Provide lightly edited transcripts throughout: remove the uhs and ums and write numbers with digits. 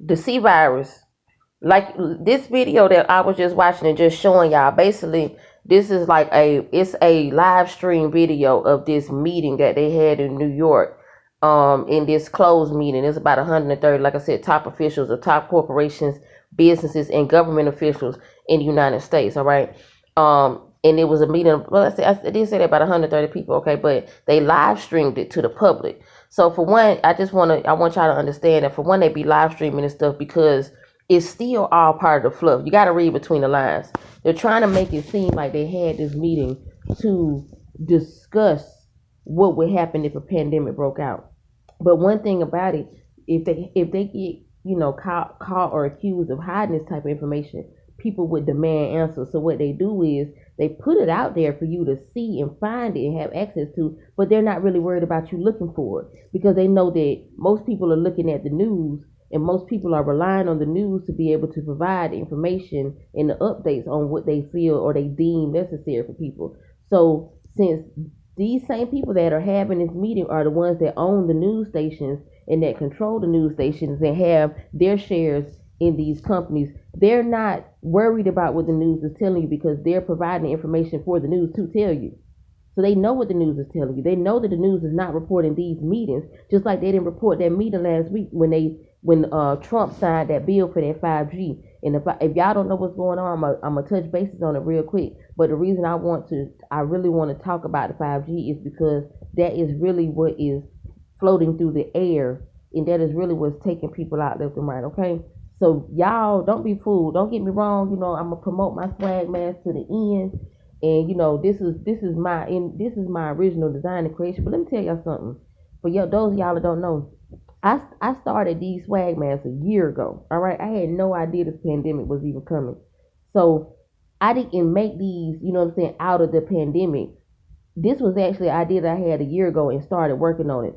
the C virus. Like this video that I was just watching and just showing y'all, basically this is like it's a live stream video of this meeting that they had in New York. In this closed meeting, it's about 130, like I said, top officials of top corporations, businesses, and government officials in the United States. All right. And it was a meeting. Well, I did say that about 130 people. Okay, but they live streamed it to the public. So for one, I want y'all to understand that for one, they be live streaming and stuff because it's still all part of the fluff. You got to read between the lines. They're trying to make it seem like they had this meeting to discuss what would happen if a pandemic broke out. But one thing about it, if they get caught or accused of hiding this type of information, people would demand answers. So what they do is they put it out there for you to see and find it and have access to, but they're not really worried about you looking for it because they know that most people are looking at the news and most people are relying on the news to be able to provide information and the updates on what they feel or they deem necessary for people. So since these same people that are having this meeting are the ones that own the news stations and that control the news stations and have their shares in these companies, they're not worried about what the news is telling you because they're providing information for the news to tell you. So they know what the news is telling you. They know that the news is not reporting these meetings, just like they didn't report that meeting last week when Trump signed that bill for that 5G. And if y'all don't know what's going on, I'm gonna touch bases on it real quick. But the reason I really want to talk about the 5G is because that is really what is floating through the air, and that is really what's taking people out left and right. Okay, so y'all don't be fooled. Don't get me wrong. I'm gonna promote my swag mask to the end, and this is my original design and creation. But let me tell y'all something. For those of y'all that don't know, I started these swag masks a year ago. All right, I had no idea this pandemic was even coming, so I didn't make these, out of the pandemic. This was actually an idea that I had a year ago and started working on it.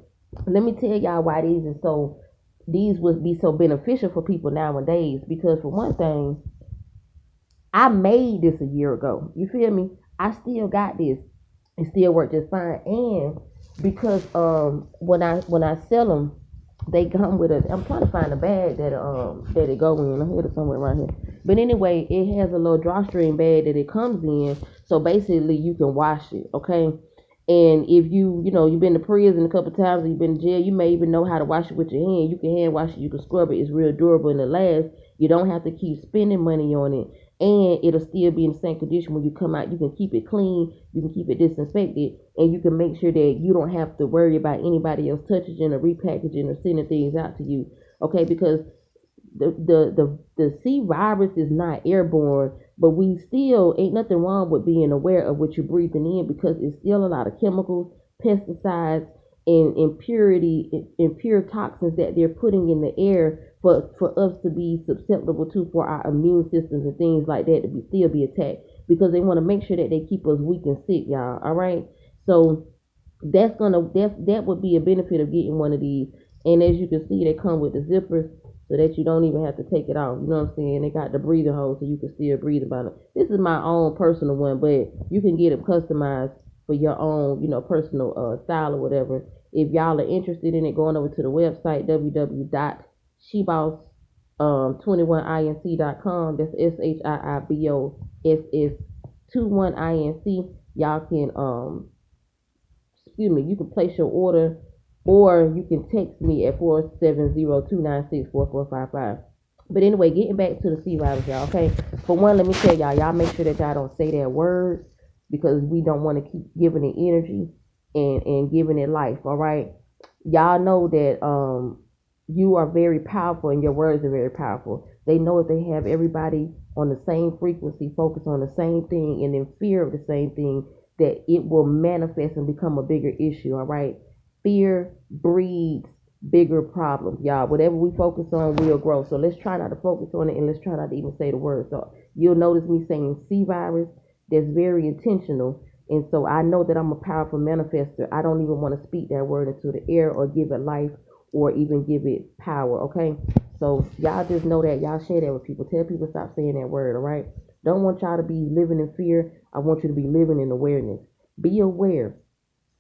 Let me tell y'all why these would be so beneficial for people nowadays. Because for one thing, I made this a year ago. You feel me? I still got this. It still worked just fine. And because when I sell them, they come with I'm trying to find a bag that it go in. I had it somewhere around here. But anyway, it has a little drawstring bag that it comes in. So basically, you can wash it. Okay. And if you've been to prison a couple times, or you've been to jail, you may even know how to wash it with your hand. You can hand wash it, you can scrub it. It's real durable and it lasts. You don't have to keep spending money on it. And it'll still be in the same condition when you come out. You can keep it clean, you can keep it disinfected, and you can make sure that you don't have to worry about anybody else touching or repackaging or sending things out to you. Okay, because the C virus is not airborne, but we still ain't nothing wrong with being aware of what you're breathing in because it's still a lot of chemicals, pesticides, and impure toxins that they're putting in the air for us to be susceptible to, for our immune systems and things like that to still be attacked, because they want to make sure that they keep us weak and sick, y'all. All right, so that would be a benefit of getting one of these. And as you can see, they come with the zippers so that you don't even have to take it off. You know what I'm saying? They got the breathing hole so you can still breathe about it. This is my own personal one, but you can get it customized for your own, personal style or whatever. If y'all are interested in it, going over to the website www.shiiboss21inc.com. That's SHIIBOSS21INC. Y'all can you can place your order, or you can text me at 470-296-4455. But anyway, getting back to the C virus, y'all. Okay, for one, let me tell y'all make sure that y'all don't say that word, because we don't want to keep giving it energy and giving it life. All right, y'all know that you are very powerful and your words are very powerful. They know if they have everybody on the same frequency, focus on the same thing, and in fear of the same thing, that it will manifest and become a bigger issue. All right, fear breeds bigger problems, y'all. Whatever we focus on will grow. So let's try not to focus on it, and let's try not to even say the word. So you'll notice me saying C virus. That's very intentional. And so I know that I'm a powerful manifester. I don't even want to speak that word into the air or give it life or even give it power. Okay, so y'all just know that. Y'all share that with people. Tell people stop saying that word. All right, don't want y'all to be living in fear. I want you to be living in awareness. Be aware.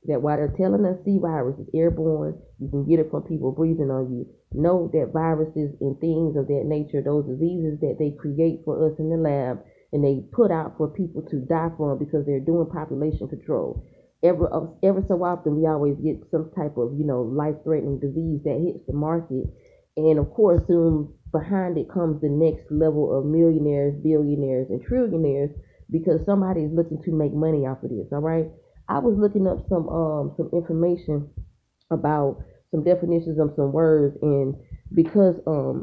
That while they're telling us C-virus is airborne, you can get it from people breathing on you. Know that viruses and things of that nature, those diseases that they create for us in the lab and they put out for people to die from because they're doing population control. Ever so often, we always get some type of, life-threatening disease that hits the market. And of course, soon behind it comes the next level of millionaires, billionaires, and trillionaires because somebody is looking to make money off of this, all right? I was looking up some information about some definitions of some words, and because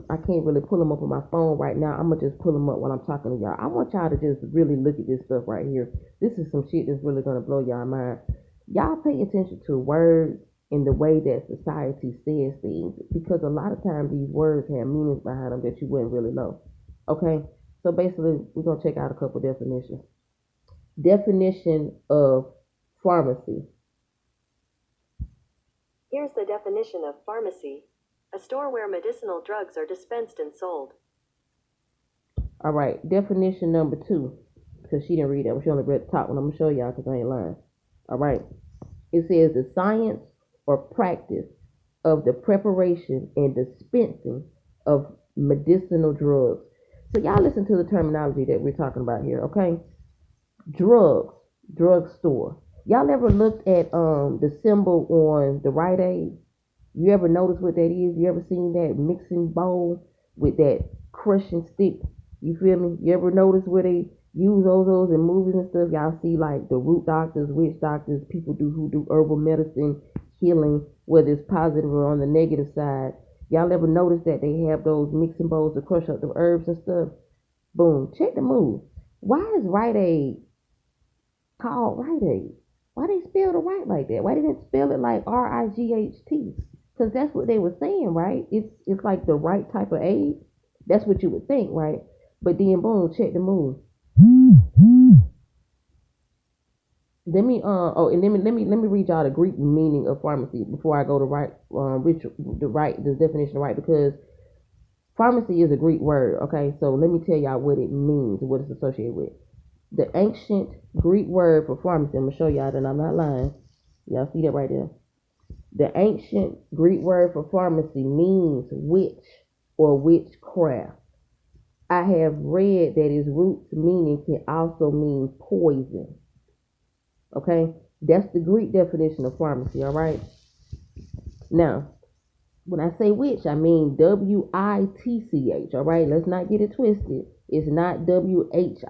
I can't really pull them up on my phone right now, I'm gonna just pull them up while I'm talking to y'all. I want y'all to just really look at this stuff right here. This is some shit that's really gonna blow y'all mind. Y'all pay attention to words in the way that society says things, because a lot of times these words have meanings behind them that you wouldn't really know. Okay, so basically we're gonna check out a couple definitions. Definition of pharmacy. Here's the definition of pharmacy: a store where medicinal drugs are dispensed and sold. All right, definition number 2, because she didn't read that. She only read the top one. I'm going to show y'all because I ain't lying. All right, it says the science or practice of the preparation and dispensing of medicinal drugs. So y'all listen to the terminology that we're talking about here, okay? Drugs, drugstore. Y'all ever looked at the symbol on the Rite Aid? You ever notice what that is? You ever seen that mixing bowl with that crushing stick? You feel me? You ever notice where they use those in movies and stuff? Y'all see like the root doctors, witch doctors, people who do herbal medicine, healing, whether it's positive or on the negative side. Y'all ever notice that they have those mixing bowls to crush up the herbs and stuff? Boom. Check the move. Why is Rite Aid called Rite Aid? Why they spell it right like that? Why didn't they spell it like RIGHT? Because that's what they were saying, right? It's like the right type of aid. That's what you would think, right? But then boom, check the move. Let me read y'all the Greek meaning of pharmacy before I go to the definition right, because pharmacy is a Greek word, okay? So let me tell y'all what it means, what it's associated with. The ancient Greek word for pharmacy, I'm gonna show y'all that I'm not lying. Y'all see that right there? The ancient Greek word for pharmacy means witch or witchcraft. I have read that its roots meaning can also mean poison. Okay? That's the Greek definition of pharmacy, all right? Now, when I say witch, I mean WITCH, all right? Let's not get it twisted. It's not WHICH.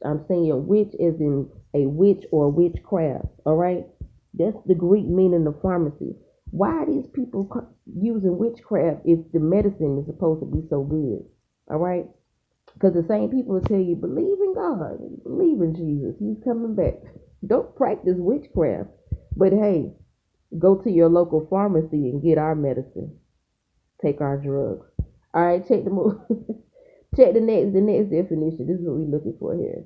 I'm saying witch as in a witch or witchcraft, all right? That's the Greek meaning of pharmacy. Why are these people using witchcraft if the medicine is supposed to be so good? All right? Because the same people will tell you, believe in God, believe in Jesus, He's coming back. Don't practice witchcraft. But hey, go to your local pharmacy and get our medicine. Take our drugs. All right, check the move. Check the next definition. This is what we're looking for here.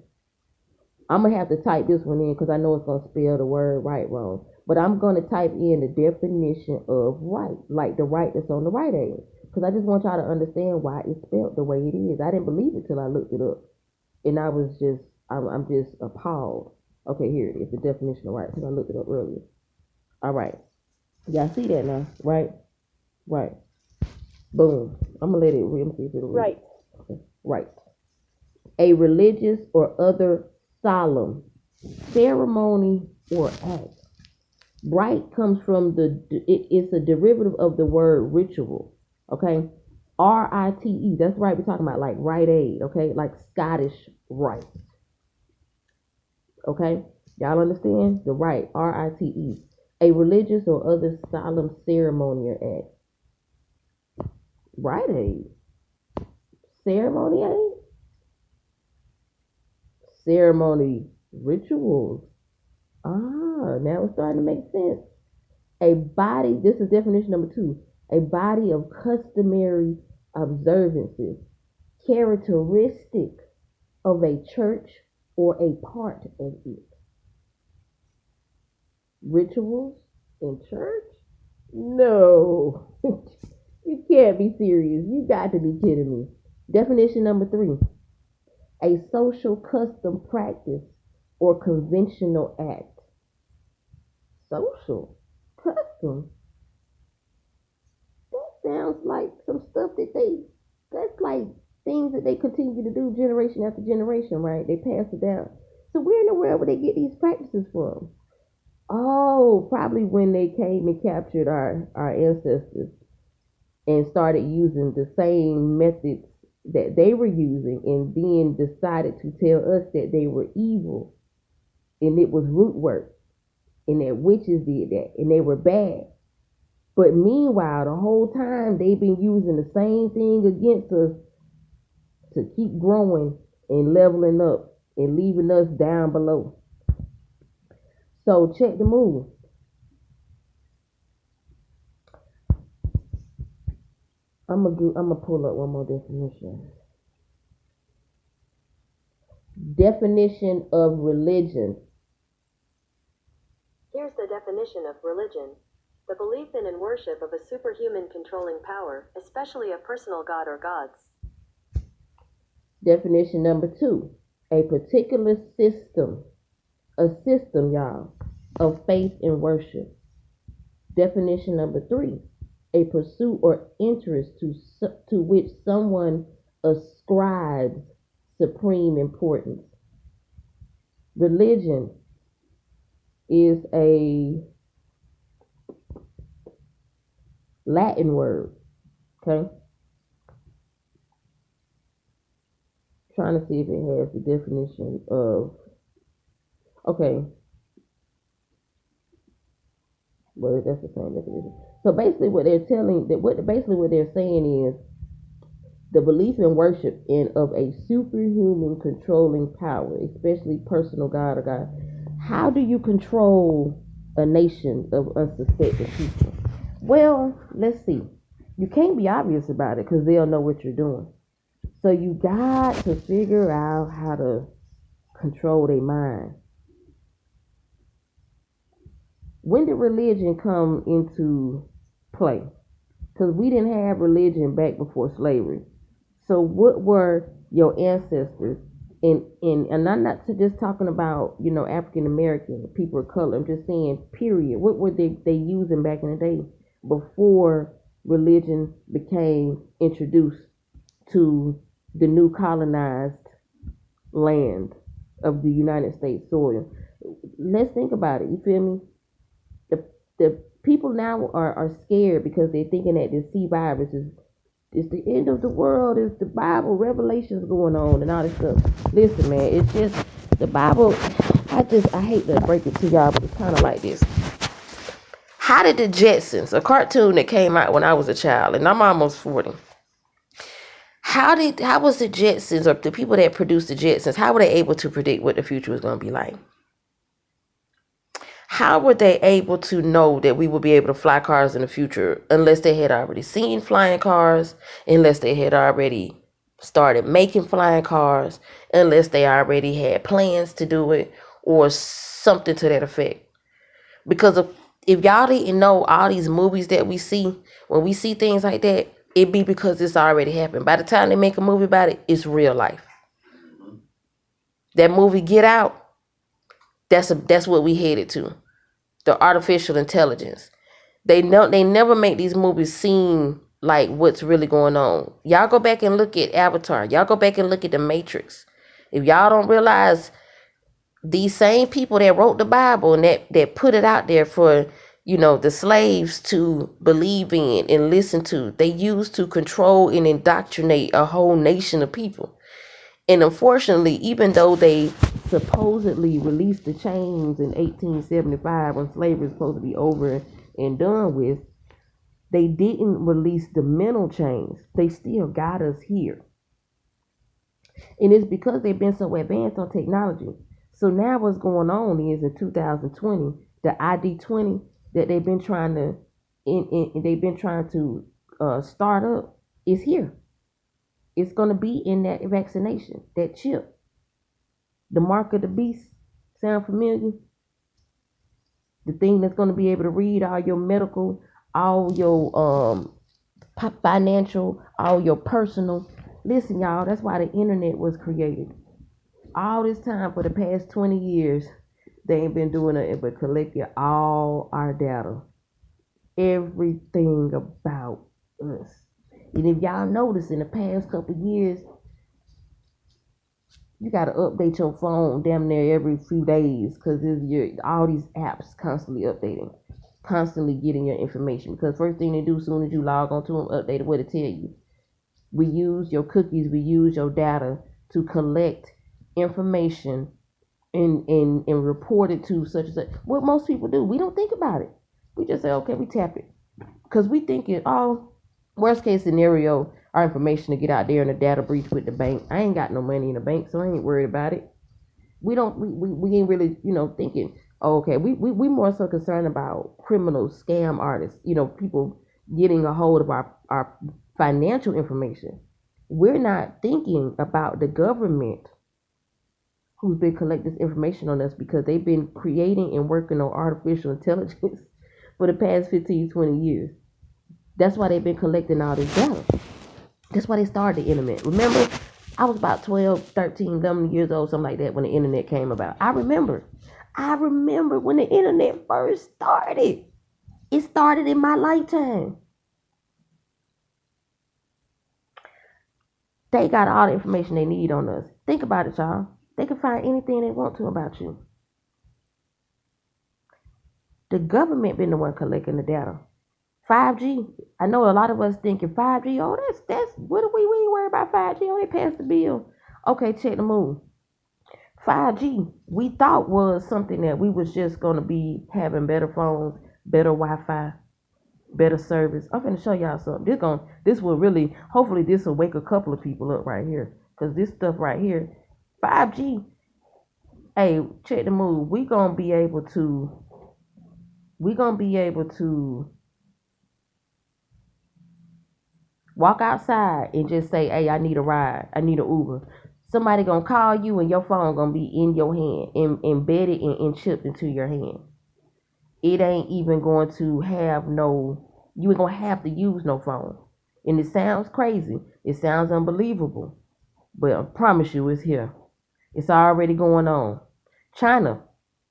I'm going to have to type this one in because I know it's going to spell the word right wrong. But I'm going to type in the definition of right, like the right that's on the Rite Aid. Because I just want y'all to understand why it's spelled the way it is. I didn't believe it till I looked it up. And I'm just appalled. Okay, here it is, the definition of right, because I looked it up earlier. All right. Y'all see that now, right? Right. Boom. I'm going to let it read. Let me see if it'll read. Right. Okay. Right. A religious or other solemn ceremony or act. Rite comes from it's a derivative of the word ritual. Okay, RITE. That's right. We're talking about like Rite Aid. Okay, like Scottish rite. Okay, y'all understand the rite? RITE. A religious or other solemn ceremony or act. Rite Aid. Ceremony aid. Ceremony rituals. Now it's starting to make sense. A body, this is definition number 2, a body of customary observances, characteristic of a church or a part of it. Rituals in church? No. You can't be serious. You got to be kidding me. Definition number 3, a social custom practice or conventional act. social custom. That sounds like some stuff that's like things that they continue to do generation after generation, right? They pass it down. So where in the world would they get these practices from? Oh, probably when they came and captured our ancestors and started using the same methods that they were using, and then decided to tell us that they were evil and it was root work and that witches did that and they were bad. But meanwhile, the whole time they've been using the same thing against us to keep growing and leveling up and leaving us down below. So check the move. I'm gonna pull up one more definition. Definition of religion. Here's the definition of religion. The belief in and worship of a superhuman controlling power, especially a personal god or gods. Definition number 2. A particular system. A system, y'all, of faith and worship. Definition number 3. A pursuit or interest to which someone ascribes supreme importance. Religion is a Latin word, okay? Trying to see if it has the definition of, okay, well, that's the same definition. So basically what they're saying is the belief and worship of a superhuman controlling power, especially personal God or God. How do you control a nation of unsuspecting people? Well, let's see. You can't be obvious about it because they'll know what you're doing. So you got to figure out how to control their mind. When did religion come into play? Because we didn't have religion back before slavery. So what were your ancestors? And I'm not just talking about, African American people of color. I'm just saying, period. What were they using back in the day before religion became introduced to the new colonized land of the United States soil? Let's think about it. You feel me? The people now are scared because they're thinking that this C-virus is the end of the world, is the Bible, revelations going on and all this stuff. Listen, man, it's just the Bible. I hate to break it to y'all, but it's kind of like this. How did the Jetsons, a cartoon that came out when I was a child, and I'm almost 40, how was the Jetsons, or the people that produced the Jetsons, how were they able to predict what the future was going to be like? How were they able to know that we would be able to fly cars in the future unless they had already seen flying cars, unless they had already started making flying cars, unless they already had plans to do it or something to that effect? Because if y'all didn't know all these movies that we see, when we see things like that, it be because it's already happened. By the time they make a movie about it, it's real life. That movie Get Out, that's what we headed to. The artificial intelligence. They never make these movies seem like what's really going on. Y'all go back and look at Avatar. Y'all go back and look at The Matrix. If y'all don't realize, these same people that wrote the Bible and that put it out there for, the slaves to believe in and listen to, they used to control and indoctrinate a whole nation of people. And unfortunately, even though they supposedly released the chains in 1875 when slavery was supposed to be over and done with, they didn't release the mental chains. They still got us here. And it's because they've been so advanced on technology. So now what's going on is in 2020, the ID-20 that they've been trying to start up is here. It's going to be in that vaccination, that chip. The mark of the beast. Sound familiar? The thing that's going to be able to read all your medical, all your financial, all your personal. Listen, y'all, that's why the internet was created. All this time for the past 20 years, They ain't been doing it but collecting all our data. Everything about us. And if y'all notice in the past couple of years, you got to update your phone damn near every few days because all these apps constantly updating, constantly getting your information. Because first thing they do as soon as you log on to them, update what it tell you. We use your cookies, we use your data to collect information and report it to such and such. What most people do, we don't think about it. We just say, okay, we tap it. Because we think it, worst case scenario, our information to get out there in a data breach with the bank. I ain't got no money in the bank, so I ain't worried about it. We ain't really, thinking, okay, we more so concerned about criminals, scam artists, people getting a hold of our financial information. We're not thinking about the government who's been collecting this information on us because they've been creating and working on artificial intelligence for the past 15, 20 years. That's why they've been collecting all this data. That's why they started the internet. Remember, I was about 12, 13, 11 years old, something like that, when the internet came about. I remember when the internet first started. It started in my lifetime. They got all the information they need on us. Think about it, y'all. They can find anything they want to about you. The government been the one collecting the data. 5G. I know a lot of us thinking 5G. Oh, that's what do we ain't worry about 5G. Oh, they passed the bill. Okay, check the move. 5G we thought was something that we was just gonna be having better phones, better Wi-Fi, better service. I'm gonna show y'all something. This will really, hopefully this will wake a couple of people up right here. Cause this stuff right here, 5G. Hey, check the move. We gonna be able to walk outside and just say, hey, I need a ride. I need an Uber. Somebody gonna call you and your phone gonna be in your hand, embedded and chipped into your hand. It ain't even going to have you ain't gonna have to use no phone. And it sounds crazy. It sounds unbelievable. But I promise you it's here. It's already going on. China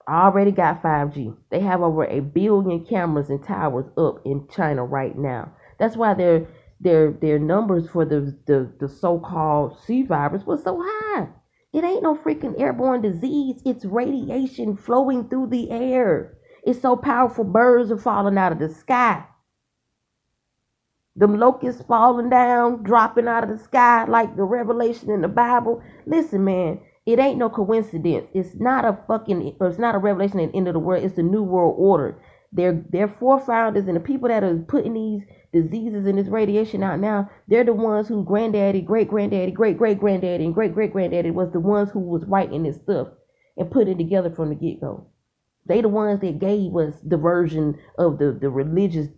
already got 5G. They have over 1 billion cameras and towers up in China right now. That's why their numbers for the so-called C-Virus was so high. It ain't no freaking airborne disease. It's radiation flowing through the air. It's so powerful, birds are falling out of the sky. Them locusts falling down, dropping out of the sky like the revelation in the Bible. Listen, man, it ain't no coincidence. It's not a revelation at the end of the world. It's the new world order. Their forefathers and the people that are putting these diseases and this radiation out now, they're the ones whose granddaddy, great-granddaddy, great-great-granddaddy, and great-great-granddaddy was the ones who was writing this stuff and putting it together from the get-go. They the ones that gave us the version of the religious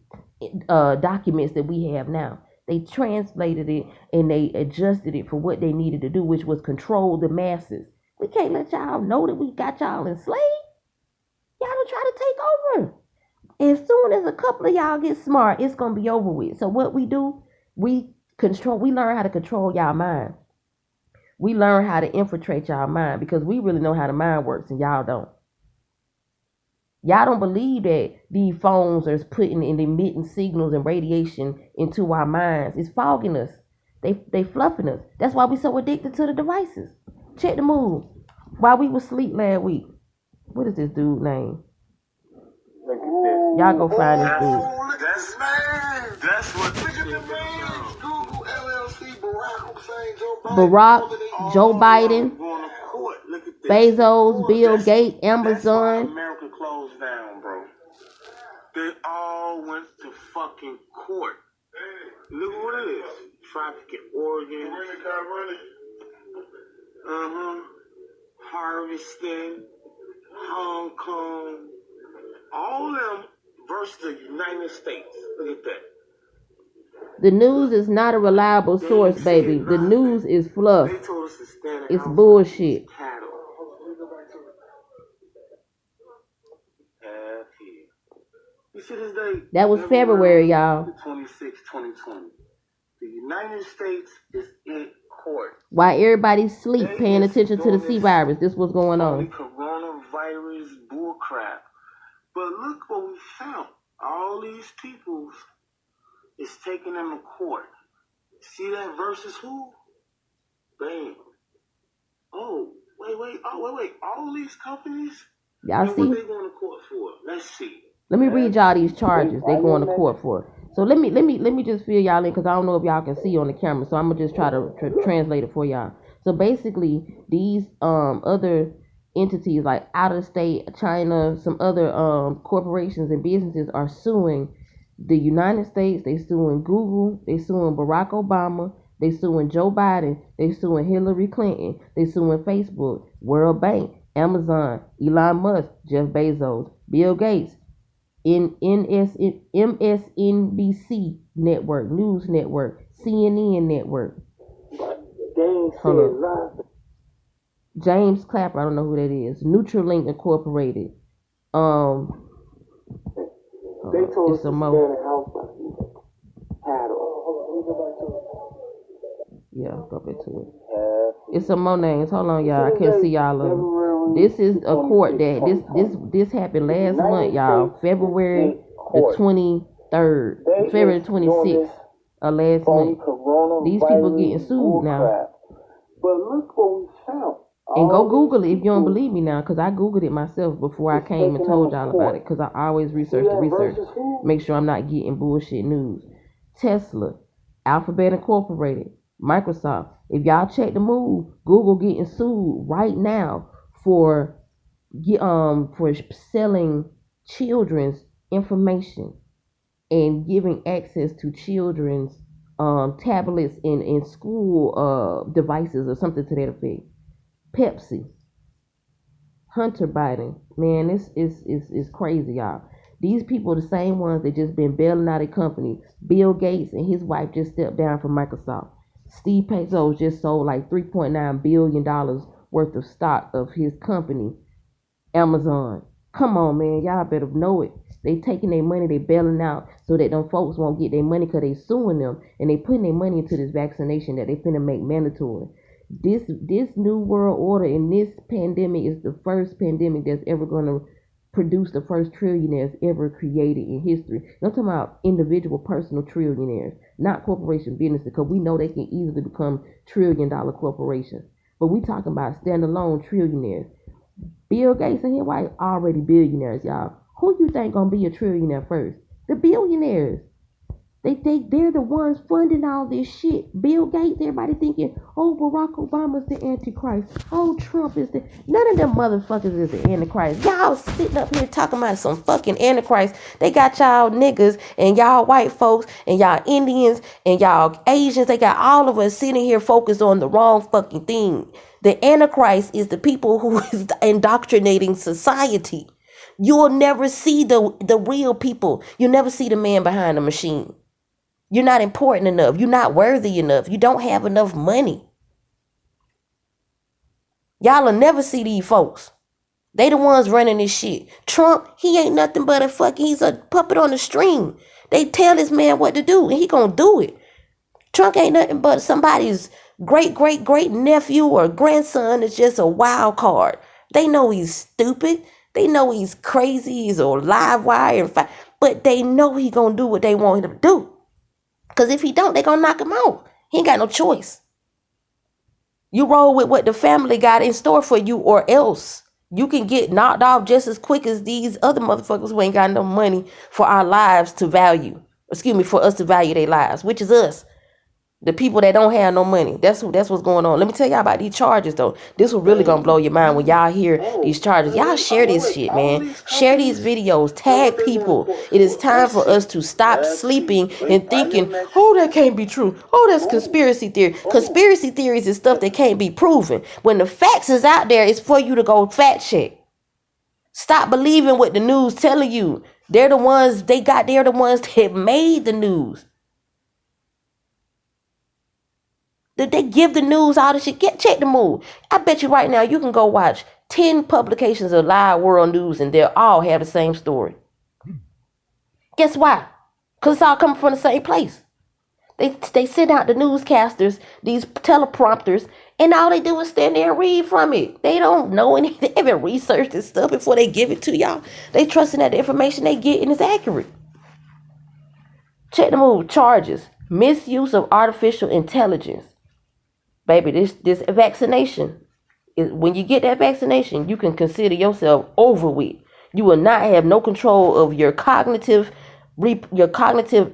documents that we have now. They translated it and they adjusted it for what they needed to do, which was control the masses. We can't let y'all know that we got y'all enslaved. Y'all don't try to take over. As soon as a couple of y'all get smart, it's gonna be over with. So what we do, we learn how to control y'all mind. We learn how to infiltrate y'all mind because we really know how the mind works and y'all don't. Y'all don't believe that these phones are putting and emitting signals and radiation into our minds. It's fogging us. They fluffing us. That's why we so addicted to the devices. Check the move. While we was asleep last week. What is this dude's name? Y'all go find this dude. That's what the shit is. Google LLC, Barack Hussein, Joe Biden, Bezos, Bill Gates, Amazon. America closed down, bro. They all went to fucking court. Look at what it is. Trafficking organs. Harvesting. Hong Kong. All them versus the United States. Look at that. The news is not a reliable source, baby. The news is fluff. They told us to stand It's bullshit. cattle. You see this day? That was February, y'all. 26, 2020. The United States is in court. While everybody's sleep paying attention to the C-Virus, this was going on. Coronavirus crap. But look what we found. All these people is taking them to court. See that versus who? Bam. Oh, wait. All these companies? Y'all And see? what they going to court for? Let's see. Let me read y'all these charges they going to court for. So let me just fill y'all in because I don't know if y'all can see on the camera. So I'm gonna just try to translate it for y'all. So basically, these other entities like out of state, China, some other corporations and businesses are suing the United States. They suing Google. They suing Barack Obama. They suing Joe Biden. They suing Hillary Clinton. They suing Facebook, World Bank, Amazon, Elon Musk, Jeff Bezos, Bill Gates, MSNBC network, news network, CNN network. Hold on. James Clapper, I don't know who that is. Nutralink Incorporated. It's a mo. Yeah, go back to it. It's some more names. Hold on, y'all. I can't see y'all of them. This is a court that this happened last month, y'all. February the 23rd, February 26th of last month. These people getting sued now. But look what we found. And go Google it if you don't believe me now, because I Googled it myself before I came and told y'all about it, because I always research the research. Make sure I'm not getting bullshit news. Tesla, Alphabet Incorporated, Microsoft. If y'all check the move, Google getting sued right now for selling children's information and giving access to children's tablets in school devices or something to that effect. Pepsi, Hunter Biden, man, this is crazy, y'all. These people are the same ones that just been bailing out a company. Bill Gates and his wife just stepped down from Microsoft. Steve Bezos just sold like $3.9 billion worth of stock of his company, Amazon. Come on, man, y'all better know it. They taking their money, they bailing out so that them folks won't get their money because they suing them, and they putting their money into this vaccination that they finna make mandatory. This new world order and this pandemic is the first pandemic that's ever going to produce the first trillionaires ever created in history. I'm talking about individual personal trillionaires, not corporation businesses, because we know they can easily become $1 trillion corporations. But we talking about standalone trillionaires. Bill Gates and his wife already billionaires, y'all. Who you think gonna be a trillionaire first? The billionaires. They're the ones funding all this shit. Bill Gates, everybody thinking, oh, Barack Obama's the Antichrist. Oh, Trump is the... None of them motherfuckers is the Antichrist. Y'all sitting up here talking about some fucking Antichrist. They got y'all niggas and y'all white folks and y'all Indians and y'all Asians. They got all of us sitting here focused on the wrong fucking thing. The Antichrist is the people who is indoctrinating society. You'll never see the real people. You'll never see the man behind the machine. You're not important enough. You're not worthy enough. You don't have enough money. Y'all will never see these folks. They the ones running this shit. Trump, he ain't nothing but he's a puppet on the string. They tell this man what to do and he gonna do it. Trump ain't nothing but somebody's great nephew or grandson is just a wild card. They know he's stupid. They know he's crazy. He's a live wire. But they know he gonna do what they want him to do. Because if he don't, they gonna knock him out. He ain't got no choice. You roll with what the family got in store for you, or else you can get knocked off just as quick as these other motherfuckers who ain't got no money for our lives to value. For us to value their lives, which is us. The people that don't have no money. That's what's going on. Let me tell y'all about these charges, though. This will really gonna blow your mind when y'all hear these charges. Y'all share this shit, man. Share these videos. Tag people. It is time for us to stop sleeping and thinking, oh, that can't be true. Oh, that's conspiracy theory. Conspiracy theories is stuff that can't be proven. When the facts is out there, it's for you to go fact check. Stop believing what the news telling you. They're the ones that made the news. They give the news all the shit. Check the move. I bet you right now you can go watch 10 publications of live world news and they'll all have the same story. Guess why? Because it's all coming from the same place. They send out the newscasters, these teleprompters, And all they do is stand there and read from it. They don't know anything. They haven't researched this stuff before they give it to y'all. They trusting that the information they getting is accurate. Check the move. Charges. Misuse of artificial intelligence. Baby, this vaccination, when you get that vaccination, you can consider yourself over with. You will not have no control of your cognitive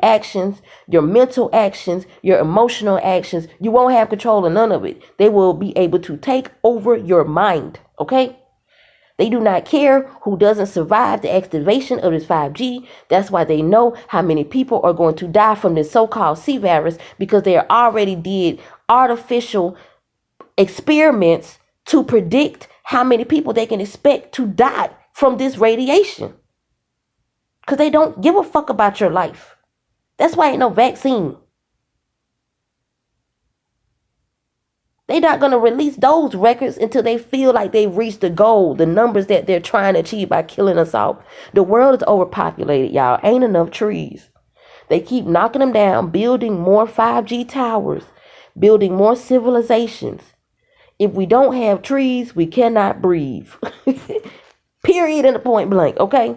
actions, your mental actions, your emotional actions. You won't have control of none of it. They will be able to take over your mind. Okay? They do not care who doesn't survive the activation of this 5G. That's why they know how many people are going to die from this so-called C-Virus, because they already did artificial experiments to predict how many people they can expect to die from this radiation. Because they don't give a fuck about your life. That's why ain't no vaccine. They're not going to release those records until they feel like they've reached the goal, the numbers that they're trying to achieve by killing us off. The world is overpopulated, y'all. Ain't enough trees. They keep knocking them down, building more 5G towers, building more civilizations. If we don't have trees, we cannot breathe. Period, in the point blank, okay?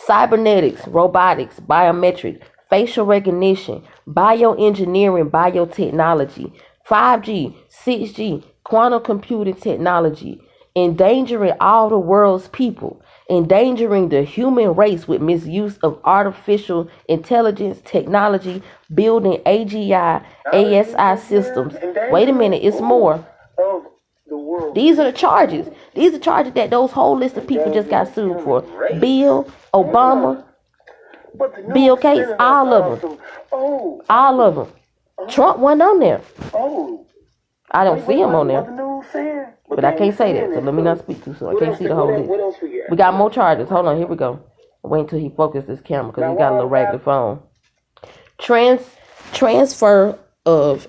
Cybernetics, robotics, biometrics, facial recognition, bioengineering, biotechnology, 5G, 6G, quantum computing technology, endangering all the world's people, endangering the human race with misuse of artificial intelligence technology, building AGI, ASI systems. Wait a minute, it's more. These are the charges. These are charges that those whole list of people just got sued for. Bill, Obama, Bill Gates, all of them. All of them. Trump wasn't on there. I don't see him on there. But I can't say that, so let me not speak too soon. I can't see the whole list. We got more charges. Hold on, here we go. Wait until he focuses this camera because he got a little ragged phone. Transfer of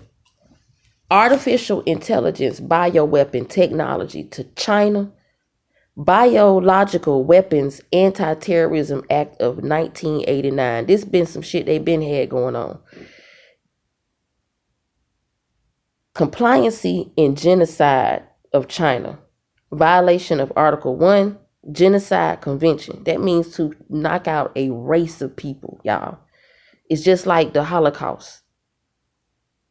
artificial intelligence bioweapon technology to China. Biological Weapons Anti-Terrorism Act of 1989. This been some shit they been had going on. Compliancy in genocide of China. Violation of Article 1, Genocide Convention. That means to knock out a race of people, y'all. It's just like the Holocaust.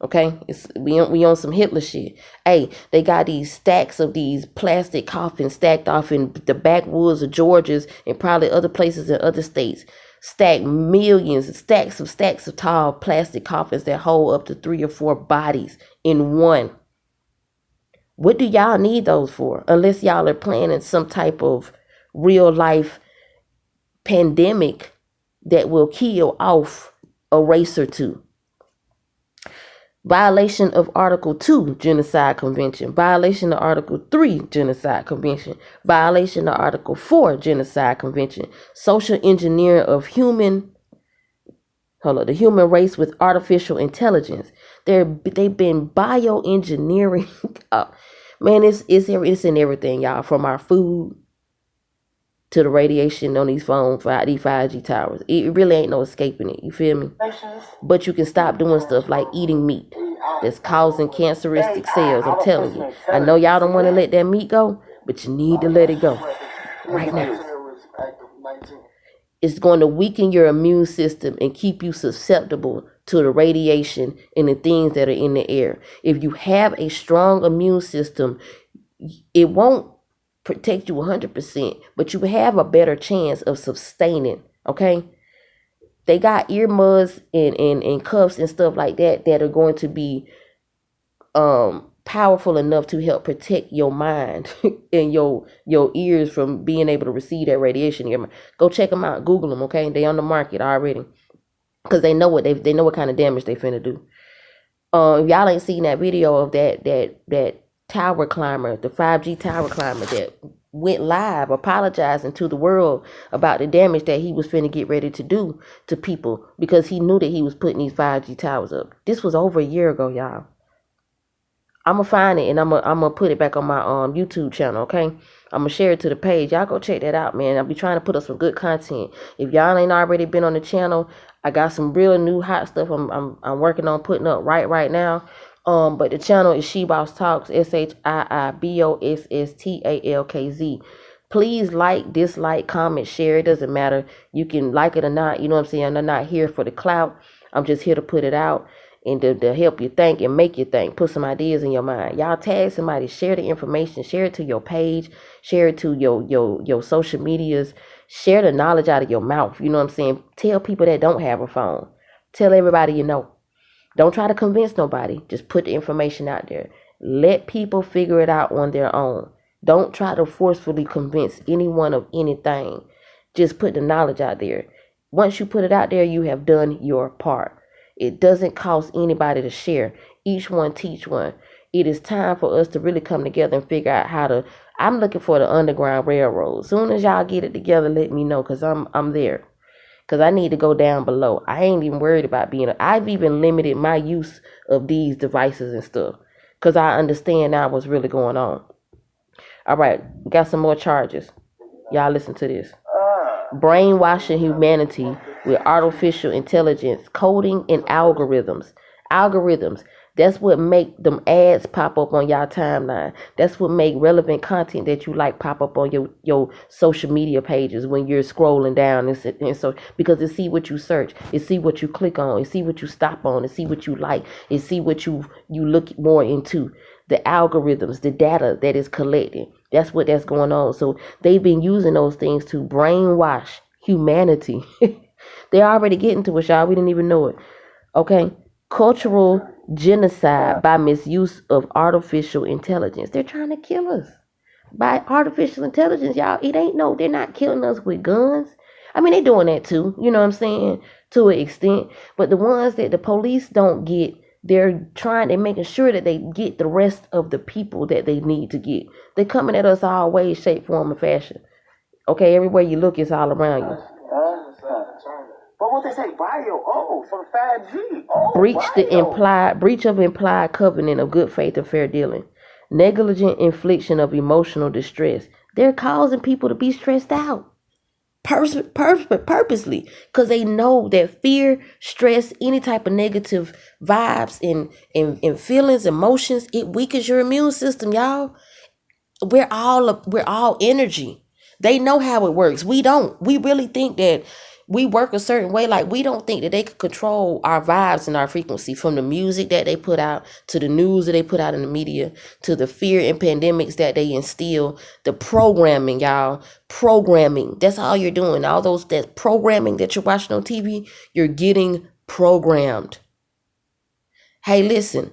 Okay, we on some Hitler shit. Hey, they got these stacks of these plastic coffins stacked off in the backwoods of Georgia's and probably other places in other states. Stacked millions, stacks of tall plastic coffins that hold up to 3 or 4 bodies in one. What do y'all need those for? Unless y'all are planning some type of real life pandemic that will kill off a race or two. Violation of Article 2, Genocide Convention. Violation of Article 3, Genocide Convention. Violation of Article 4, Genocide Convention. Social engineering of the human race with artificial intelligence. They've been bioengineering. Man, it's in everything, y'all. From our food to the radiation on these phones, these 5G towers. It really ain't no escaping it. You feel me? But you can stop doing stuff like eating meat that's causing canceristic cells. I'm telling you. I know y'all don't want to let that meat go, but you need to let it go right now. It's going to weaken your immune system and keep you susceptible to the radiation and the things that are in the air. If you have a strong immune system, it won't protect you 100%, but you have a better chance of sustaining. Okay, they got earmuffs and cuffs and stuff like that are going to be powerful enough to help protect your mind and your ears from being able to receive that radiation. Go check them out, Google them. Okay, they on the market already because they know what kind of damage they finna do. If y'all ain't seen that video of that tower climber, the 5G tower climber that went live apologizing to the world about the damage that he was finna get ready to do to people because he knew that he was putting these 5G towers up. This was over a year ago, y'all. I'm gonna find it and I'm gonna put it back on my YouTube channel, okay? I'm gonna share it to the page. Y'all go check that out, man. I'll be trying to put up some good content. If y'all ain't already been on the channel, I got some real new hot stuff I'm working on putting up right now. But the channel is Shiibosstalkz, SHIIBOSSTALKZ. Please like, dislike, comment, share. It doesn't matter. You can like it or not. You know what I'm saying? I'm not here for the clout. I'm just here to put it out and to help you think and make you think. Put some ideas in your mind. Y'all tag somebody. Share the information. Share it to your page. Share it to your social medias. Share the knowledge out of your mouth. You know what I'm saying? Tell people that don't have a phone. Tell everybody you know. Don't try to convince nobody. Just put the information out there. Let people figure it out on their own. Don't try to forcefully convince anyone of anything. Just put the knowledge out there. Once you put it out there, you have done your part. It doesn't cost anybody to share. Each one teach one. It is time for us to really come together and figure out how to. I'm looking for the Underground Railroad. Soon as y'all get it together, let me know, because I'm there. Because I need to go down below. I ain't even worried about I've even limited my use of these devices and stuff. Because I understand now what's really going on. All right. Got some more charges. Y'all listen to this. Brainwashing humanity with artificial intelligence, coding, and algorithms. Algorithms. That's what make them ads pop up on y'all timeline. That's what make relevant content that you like pop up on your social media pages when you're scrolling down and so, because it see what you search, it see what you click on, it see what you stop on, it see what you like, it see what you look more into. The algorithms, the data that is collected. That's what's going on. So they've been using those things to brainwash humanity. They're already getting to us, y'all. We didn't even know it. Okay. Cultural genocide by misuse of artificial intelligence. They're trying to kill us by artificial intelligence, y'all. They're not killing us with guns. I mean, they're doing that too, you know what I'm saying, to an extent. But the ones that the police don't get, they're making sure that they get the rest of the people that they need to get. They're coming at us all ways, shape, form, and fashion. Okay, everywhere you look, it's all around you. But what they say, from 5G. Breach of implied covenant of good faith and fair dealing. Negligent infliction of emotional distress. They're causing people to be stressed out. Purposely. Because they know that fear, stress, any type of negative vibes and feelings, emotions, it weakens your immune system, y'all. We're all energy. They know how it works. We don't. We really think that we work a certain way. Like, we don't think that they could control our vibes and our frequency, from the music that they put out, to the news that they put out in the media, to the fear and pandemics that they instill, the programming, y'all. Programming. That's all you're doing. All that programming that you're watching on TV, you're getting programmed. Hey, listen.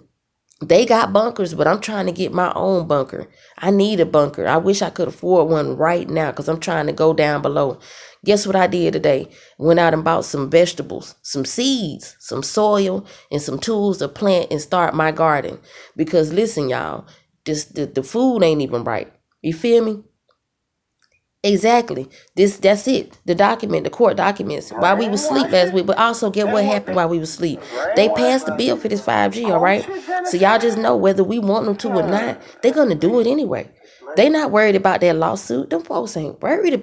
They got bunkers, but I'm trying to get my own bunker. I need a bunker. I wish I could afford one right now, because I'm trying to go down below. Guess what I did today? Went out and bought some vegetables, some seeds, some soil, and some tools to plant and start my garden. Because listen, y'all, the food ain't even right. You feel me? Exactly. That's it. The court documents, while we was asleep last week. But also, get what happened while we was asleep. They passed the bill for this 5G, all right? So y'all just know, whether we want them to or not, they're going to do it anyway. They not worried about that lawsuit. Them folks ain't worried about